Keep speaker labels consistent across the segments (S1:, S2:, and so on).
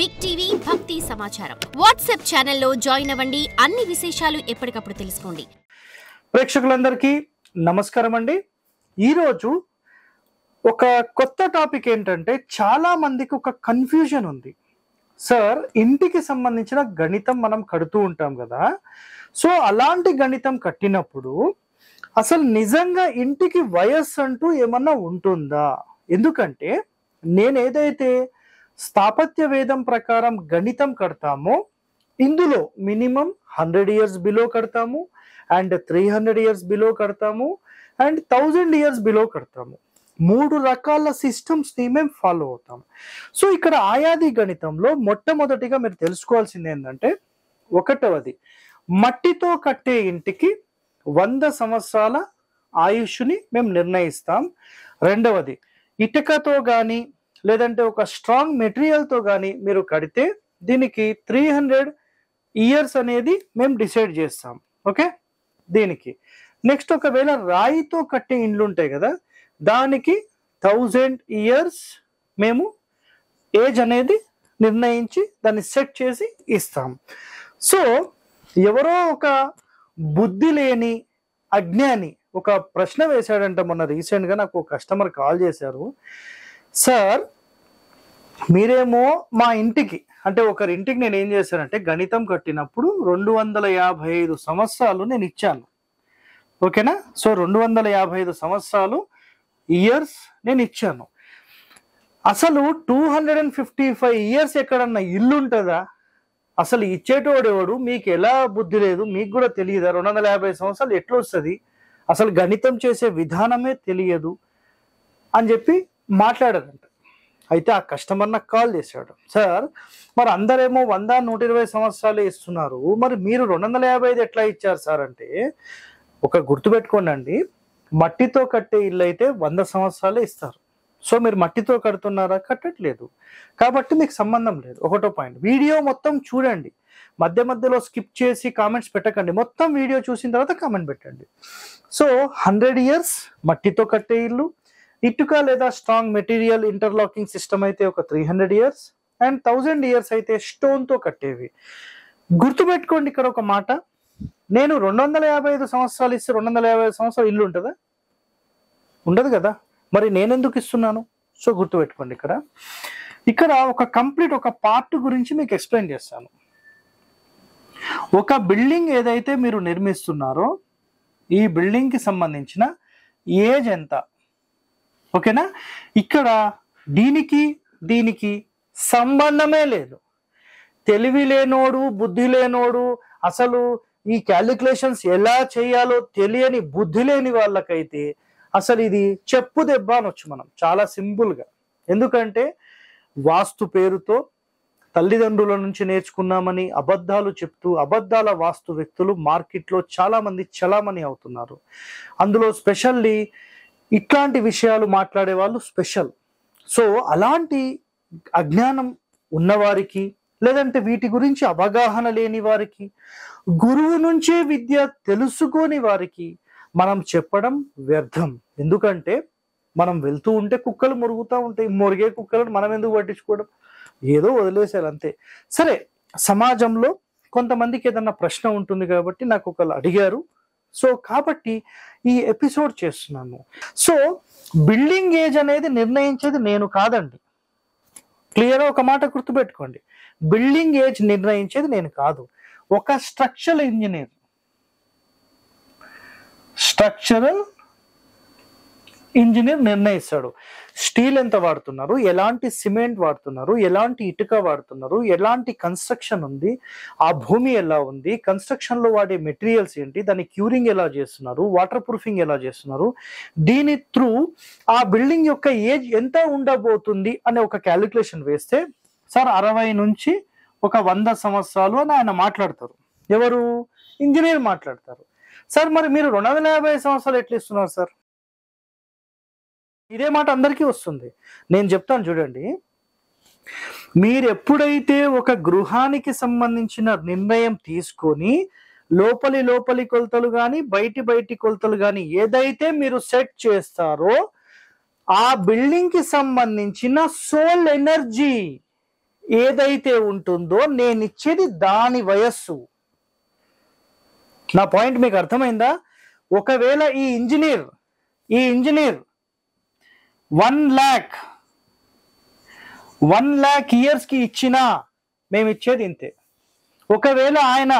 S1: Big TV భక్తి సమాచారం WhatsApp ఛానల్లో జాయిన్ అవ్వండి. అన్ని విశేషాలు ఎప్పటికప్పుడు తెలుసుకోండి.
S2: ప్రేక్షకులందరికీ నమస్కారం అండి. ఈరోజు ఒక కొత్త టాపిక్ ఏంటంటే, చాలా మందికి ఒక కన్ఫ్యూజన్ ఉంది. సార్, ఇంటికి సంబంధించిన గణితం మనం కడుతూ ఉంటాం కదా, సో అలాంటి గణితం కట్టినప్పుడు అసలు నిజంగా ఇంటికి వయస్సు అంటూ ఏమన్నా ఉంటుందా? ఎందుకంటే నేను ఏదైతే స్థాపత్య వేదం ప్రకారం గణితం కడతామో ఇందులో మినిమం 100 ఇయర్స్ బిలో కడతాము, అండ్ 300 ఇయర్స్ బిలో కడతాము, అండ్ 1000 ఇయర్స్ బిలో కడతాము. 3 రకాల సిస్టమ్స్ ని మేము ఫాలో అవుతాం. సో ఇక్కడ ఆయాది గణితంలో మొట్టమొదటిగా మీరు తెలుసుకోవాల్సింది ఏంటంటే, ఒకటవది మట్టితో కట్టే ఇంటికి 100 సంవత్సరాల ఆయుష్ని మేము నిర్ణయిస్తాం. రెండవది ఇటుకతో కానీ లేదంటే ఒక స్ట్రాంగ్ మెటీరియల్తో కానీ మీరు కడితే దీనికి 300 ఇయర్స్ అనేది మేము డిసైడ్ చేస్తాం. ఓకే, దీనికి నెక్స్ట్ ఒకవేళ రాయితో కట్టే ఇండ్లు ఉంటాయి కదా, దానికి 1000 ఇయర్స్ మేము ఏజ్ అనేది నిర్ణయించి దాన్ని సెట్ చేసి ఇస్తాం. సో ఎవరో ఒక బుద్ధి లేని అజ్ఞాని ఒక ప్రశ్న వేశాడంట. మొన్న రీసెంట్గా నాకు ఒక కస్టమర్ కాల్ చేశారు. సార్, మీరేమో మా ఇంటికి అంటే ఒకరింటికి నేను ఏం చేశానంటే గణితం కట్టినప్పుడు 255 సంవత్సరాలు నేను ఇచ్చాను. ఓకేనా? సో 255 సంవత్సరాలు ఇయర్స్ నేను ఇచ్చాను. అసలు 255 ఇయర్స్ ఎక్కడన్నా ఇల్లు ఉంటుందా? అసలు ఇచ్చేటోడెవడు? మీకు ఎలా బుద్ధి లేదు? మీకు కూడా తెలియదా? 250 సంవత్సరాలు ఎట్లా వస్తుంది? అసలు గణితం చేసే విధానమే తెలియదు అని చెప్పి మాట్లాడారంట. అయితే ఆ కస్టమర్ నాకు కాల్ చేశాడు. సార్, మరి అందరేమో 100, 120 సంవత్సరాలు ఇస్తున్నారు, మరి మీరు 255 ఎట్లా ఇచ్చారు సార్ అంటే, ఒక గుర్తుపెట్టుకోండి అండి, మట్టితో కట్టే ఇల్లు అయితే 100 సంవత్సరాలే ఇస్తారు. సో మీరు మట్టితో కడుతున్నారా? కట్టట్లేదు, కాబట్టి మీకు సంబంధం లేదు. ఒకటో పాయింట్, వీడియో మొత్తం చూడండి, మధ్య మధ్యలో స్కిప్ చేసి కామెంట్స్ పెట్టకండి. మొత్తం వీడియో చూసిన తర్వాత కామెంట్ పెట్టండి. సో 100 ఇయర్స్ మట్టితో కట్టే ఇల్లు, ఇటుక లేదా స్ట్రాంగ్ మెటీరియల్ ఇంటర్లాకింగ్ సిస్టమ్ అయితే ఒక 300 ఇయర్స్, అండ్ 1000 ఇయర్స్ అయితే స్టోన్తో కట్టేవి. గుర్తుపెట్టుకోండి ఇక్కడ ఒక మాట, నేను 255 సంవత్సరాలు ఇస్తే 255 సంవత్సరాలు ఇల్లు ఉంటుందా? ఉండదు కదా. మరి నేనెందుకు ఇస్తున్నాను? సో గుర్తుపెట్టుకోండి. ఇక్కడ ఒక కంప్లీట్ ఒక పార్ట్ గురించి మీకు ఎక్స్ప్లెయిన్ చేస్తాను. ఒక బిల్డింగ్ ఏదైతే మీరు నిర్మిస్తున్నారో ఈ బిల్డింగ్కి సంబంధించిన ఏజ్ ఎంత? ఓకేనా? ఇక్కడ దీనికి సంబంధమే లేదు. తెలివి లేనోడు, బుద్ధి లేనోడు, అసలు ఈ క్యాలిక్యులేషన్స్ ఎలా చేయాలో తెలియని బుద్ధి లేని వాళ్ళకైతే అసలు ఇది చెప్పు దెబ్బ అనొచ్చు మనం చాలా సింపుల్గా. ఎందుకంటే వాస్తు పేరుతో తల్లిదండ్రుల నుంచి నేర్చుకున్నామని అబద్ధాలు చెప్తూ అబద్ధాల వాస్తు వ్యక్తులు మార్కెట్లో చాలా మంది చలామణి అవుతున్నారు. అందులో స్పెషల్లీ ఇట్లాంటి విషయాలు మాట్లాడే వాళ్ళు స్పెషల్. సో అలాంటి అజ్ఞానం ఉన్నవారికి లేదంటే వీటి గురించి అవగాహన లేని వారికి, గురువు నుంచే విద్య తెలుసుకోని వారికి మనం చెప్పడం వ్యర్థం. ఎందుకంటే మనం వెళ్తూ ఉంటే కుక్కలు మురుగుతూ ఉంటాయి, మురిగే కుక్కలను మనం ఎందుకు పట్టించుకోవడం? ఏదో వదిలేసారు అంతే. సరే, సమాజంలో కొంతమందికి ఏదన్నా ప్రశ్న ఉంటుంది కాబట్టి నాకు ఒకళ్ళు అడిగారు, సో కాబట్టి ఈ ఎపిసోడ్ చేస్తున్నాను. సో బిల్డింగ్ ఏజ్ అనేది నిర్ణయించేది నేను కాదండి. క్లియర్గా ఒక మాట గుర్తుపెట్టుకోండి, బిల్డింగ్ ఏజ్ నిర్ణయించేది నేను కాదు. ఒక స్ట్రక్చరల్ ఇంజనీర్ నిర్ణయిస్తాడు. స్టీల్ ఎంత వాడుతున్నారు, ఎలాంటి సిమెంట్ వాడుతున్నారు, ఎలాంటి ఇటుక వాడుతున్నారు, ఎలాంటి కన్స్ట్రక్షన్ ఉంది, ఆ భూమి ఎలా ఉంది, కన్స్ట్రక్షన్ లో వాడే మెటీరియల్స్ ఏంటి, దాని క్యూరింగ్ ఎలా చేస్తున్నారు, వాటర్ ప్రూఫింగ్ ఎలా చేస్తున్నారు, దీని త్రూ ఆ బిల్డింగ్ యొక్క ఏజ్ ఎంత ఉండబోతుంది అనే ఒక క్యాలిక్యులేషన్ వేస్తే, సార్ 60 నుంచి ఒక 100 సంవత్సరాలు అని ఆయన మాట్లాడతారు. ఎవరు? ఇంజనీర్ మాట్లాడతారు. సార్, మరి మీరు 250 సంవత్సరాలు ఎట్లా ఇస్తున్నారు సార్? ఇదే మాట అందరికీ వస్తుంది. నేను చెప్తాను చూడండి, మీరు ఎప్పుడైతే ఒక గృహానికి సంబంధించిన నిర్ణయం తీసుకొని లోపలి కొలతలు కానీ బయటి కొలతలు కానీ ఏదైతే మీరు సెట్ చేస్తారో ఆ బిల్డింగ్ కి సంబంధించిన సోల్ ఎనర్జీ ఏదైతే ఉంటుందో నేను ఇచ్చేది దాని వయస్సు. నా పాయింట్ మీకు అర్థమైందా? ఒకవేళ ఈ ఇంజనీర్ 1 lakh years కి ఇచ్చినా మేము ఇచ్చేది ఇంతే. ఒకవేళ ఆయన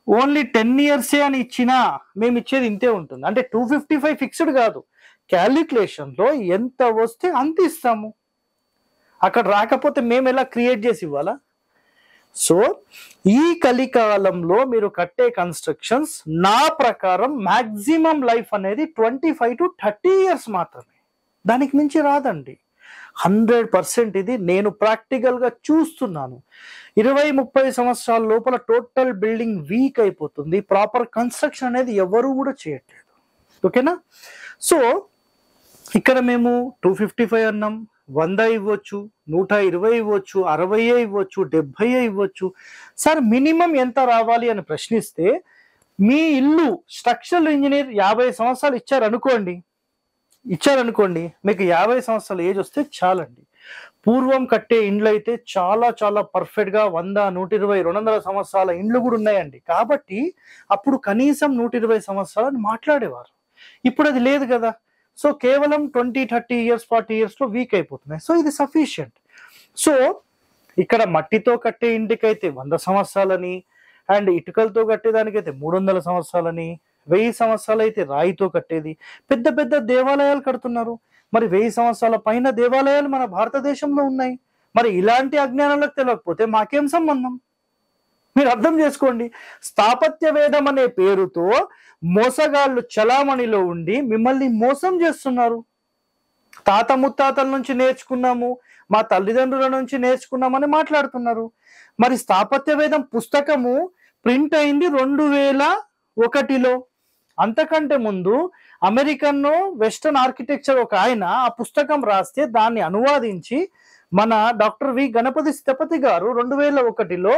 S2: ఓన్లీ 10 years అని ఇచ్చినా మేము ఇచ్చేది ఇంతే ఉంటుంది. అంటే 255 ఫిక్స్డ్ కాదు, క్యాలిక్యులేషన్లో ఎంత వస్తే అంత ఇస్తాము. అక్కడ రాకపోతే మేము ఎలా క్రియేట్ చేసి ఇవ్వాలా? సో ఈ కలికాలంలో మీరు కట్టే కన్స్ట్రక్షన్స్ నా ప్రకారం మ్యాక్సిమం లైఫ్ అనేది 25 to 30 years మాత్రమే, దానికి మించి రాదండి. 100% ఇది నేను ప్రాక్టికల్గా చూస్తున్నాను. 20-30 సంవత్సరాల లోపల టోటల్ బిల్డింగ్ వీక్ అయిపోతుంది. ప్రాపర్ కన్స్ట్రక్షన్ అనేది ఎవరు కూడా చేయట్లేదు. ఓకేనా? సో ఇక్కడ మేము 255 అన్నాం, 100 ఇవ్వచ్చు, 120 ఇవ్వచ్చు, 60 ఇవ్వచ్చు, 70 ఇవ్వచ్చు. సార్ మినిమం ఎంత రావాలి అని ప్రశ్నిస్తే, మీ ఇల్లు స్ట్రక్చరల్ ఇంజనీర్ 50 సంవత్సరాలు ఇచ్చారనుకోండి, మీకు 50 సంవత్సరాల ఏజ్ వస్తే చాలండి. పూర్వం కట్టే ఇండ్లు అయితే చాలా చాలా పర్ఫెక్ట్గా 100, 120, 200 సంవత్సరాల ఇండ్లు కూడా ఉన్నాయండి. కాబట్టి అప్పుడు కనీసం 120 సంవత్సరాలు మాట్లాడేవారు. ఇప్పుడు అది లేదు కదా. సో కేవలం 20, 30 years, 40 yearsలో వీక్ అయిపోతున్నాయి. సో ఇది సఫిషియంట్. సో ఇక్కడ మట్టితో కట్టే ఇంటికైతే 100 సంవత్సరాలని, అండ్ ఇటుకలతో కట్టేదానికైతే 300 సంవత్సరాలని, 1000 సంవత్సరాలు అయితే రాయితో కట్టేది. పెద్ద పెద్ద దేవాలయాలు కడుతున్నారు. మరి 1000 సంవత్సరాల పైన దేవాలయాలు మన భారతదేశంలో ఉన్నాయి. మరి ఇలాంటి అజ్ఞానాలకు తెలియకపోతే మాకేం సంబంధం? మీరు అర్థం చేసుకోండి. స్థాపత్య వేదం అనే పేరుతో మోసగాళ్ళు చలామణిలో ఉండి మిమ్మల్ని మోసం చేస్తున్నారు. తాత ముత్తాతల నుంచి నేర్చుకున్నాము, మా తల్లిదండ్రుల నుంచి నేర్చుకున్నామని మాట్లాడుతున్నారు. మరి స్థాపత్య వేదం పుస్తకము ప్రింట్ అయింది 2001లో. అంతకంటే ముందు అమెరికన్ వెస్టర్న్ ఆర్కిటెక్చర్ ఒక ఆయన ఆ పుస్తకం రాస్తే దాన్ని అనువాదించి మన డాక్టర్ వి గణపతి స్థపతి గారు 2001లో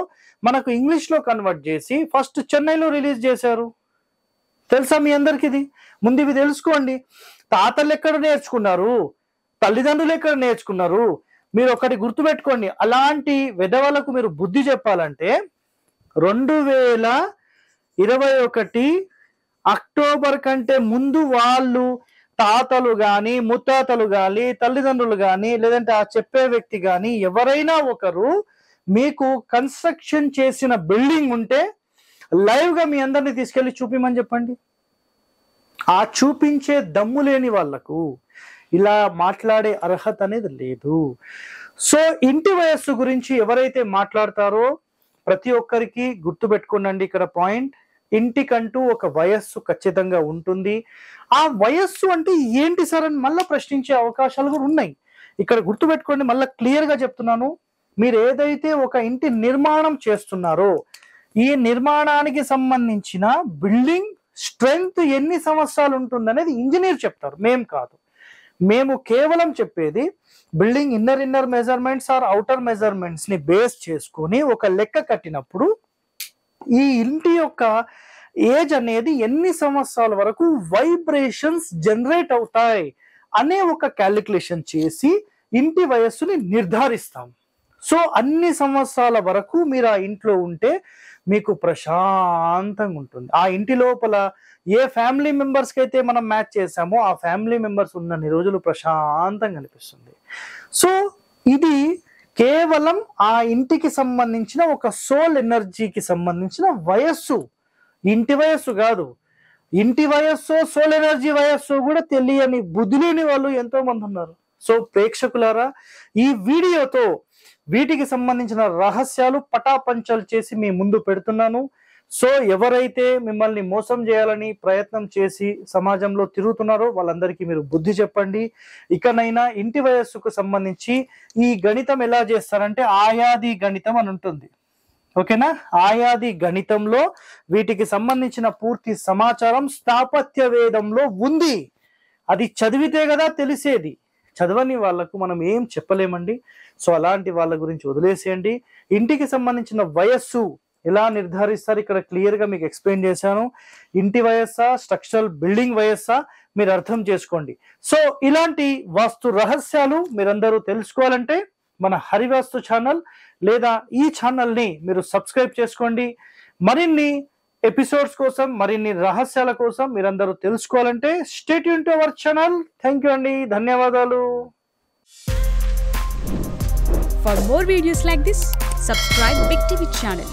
S2: మనకు ఇంగ్లీష్లో కన్వర్ట్ చేసి ఫస్ట్ చెన్నైలో రిలీజ్ చేశారు. తెలుసా మీ అందరికి? ఇది ముందు ఇవి తెలుసుకోండి. తాతలు ఎక్కడ నేర్చుకున్నారు, తల్లిదండ్రులు ఎక్కడ నేర్చుకున్నారు? మీరు ఒకటి గుర్తుపెట్టుకోండి, అలాంటి వెధవలకు మీరు బుద్ధి చెప్పాలంటే 2021 అక్టోబర్ కంటే ముందు వాళ్ళు తాతలు కానీ, ముత్తాతలు కానీ, తల్లిదండ్రులు కానీ, లేదంటే ఆ చెప్పే వ్యక్తి కానీ ఎవరైనా ఒకరు మీకు కన్స్ట్రక్షన్ చేసిన బిల్డింగ్ ఉంటే లైవ్గా మీ అందరినీ తీసుకెళ్ళి చూపిమని చెప్పండి. ఆ చూపించే దమ్ము లేని వాళ్లకు ఇలా మాట్లాడే అర్హత అనేది లేదు. సో ఇంటి వయస్సు గురించి ఎవరైతే మాట్లాడతారో ప్రతి ఒక్కరికి గుర్తుపెట్టుకోండి ఇక్కడ పాయింట్, ఇంటికంటూ ఒక వయస్సు ఖచ్చితంగా ఉంటుంది. ఆ వయస్సు అంటే ఏంటి సార్ అని మళ్ళీ ప్రశ్నించే అవకాశాలు కూడా ఉన్నాయి. ఇక్కడ గుర్తుపెట్టుకోండి, మళ్ళీ క్లియర్గా చెప్తున్నాను. మీరు ఏదైతే ఒక ఇంటి నిర్మాణం చేస్తున్నారో ఈ నిర్మాణానికి సంబంధించిన బిల్డింగ్ స్ట్రెంగ్త్ ఎన్ని సంవత్సరాలు ఉంటుందనేది ఇంజనీర్ చెప్తారు, మేము కాదు. మేము కేవలం చెప్పేది building inner measurements or outer మెజర్మెంట్స్ ని బేస్ చేసుకొని ఒక లెక్క కట్టినప్పుడు ఈ ఇంటి యొక్క ఏజ్ అనేది ఎన్ని సంవత్సరాల వరకు వైబ్రేషన్స్ జనరేట్ అవుతాయి అనే ఒక క్యాలిక్యులేషన్ చేసి ఇంటి వయస్సుని నిర్ధారిస్తాం. సో అన్ని సంవత్సరాల వరకు మీరు ఆ ఇంట్లో ఉంటే మీకు ప్రశాంతంగా ఉంటుంది. ఆ ఇంటి లోపల ఏ ఫ్యామిలీ మెంబర్స్కి అయితే మనం మ్యాచ్ చేసామో ఆ ఫ్యామిలీ మెంబర్స్ ఉన్నన్ని రోజులు ప్రశాంతంగా అనిపిస్తుంది. సో ఇది కేవలం ఆ ఇంటికి సంబంధించిన ఒక సోల్ ఎనర్జీకి సంబంధించిన వయస్సు, ఇంటి వయస్సు కాదు. ఇంటి వయస్సు, సోల్ ఎనర్జీ వయస్సు కూడా తెలియని బుద్ధి లేని వాళ్ళు ఎంతో మంది ఉన్నారు. సో ప్రేక్షకులారా, ఈ వీడియోతో వీటికి సంబంధించిన రహస్యాలు పటాపంచలు చేసి మీ ముందు పెడుతున్నాను. సో ఎవరైతే మిమ్మల్ని మోసం చేయాలని ప్రయత్నం చేసి సమాజంలో తిరుగుతున్నారో వాళ్ళందరికీ మీరు బుద్ధి చెప్పండి. ఇకనైనా ఇంటి వయస్సుకు సంబంధించి ఈ గణితం ఎలా చేస్తారంటే ఆయాది గణితం అని ఉంటుంది. ఓకేనా? ఆయాది గణితంలో వీటికి సంబంధించిన పూర్తి సమాచారం స్థాపత్య వేదంలో ఉంది. అది చదివితే కదా తెలిసేది. చదవని వాళ్ళకు మనం ఏం చెప్పలేమండి. సో అలాంటి వాళ్ళ గురించి వదిలేసేయండి. ఇంటికి సంబంధించిన వయస్సు ఎలా నిర్ధారిస్తారు ఇక్కడ క్లియర్గా మీకు ఎక్స్ప్లెయిన్ చేశాను. ఇంటి వయస్సా, స్ట్రక్చరల్ బిల్డింగ్ వయస్సా మీరు అర్థం చేసుకోండి. సో ఇలాంటి వాస్తు రహస్యాలు మీరందరూ తెలుసుకోవాలంటే మన హరివాస్తు ఛానల్ లేదా ఈ ఛానల్ని మీరు సబ్స్క్రైబ్ చేసుకోండి. మరిన్ని ఎపిసోడ్స్ కోసం, మరిన్ని రహస్యాల కోసం మీరందరూ తెలుసుకోవాలంటే stay tune to our channel. Thank you అండి, ధన్యవాదాలు.
S3: For more videos like this, subscribe Big TV channel.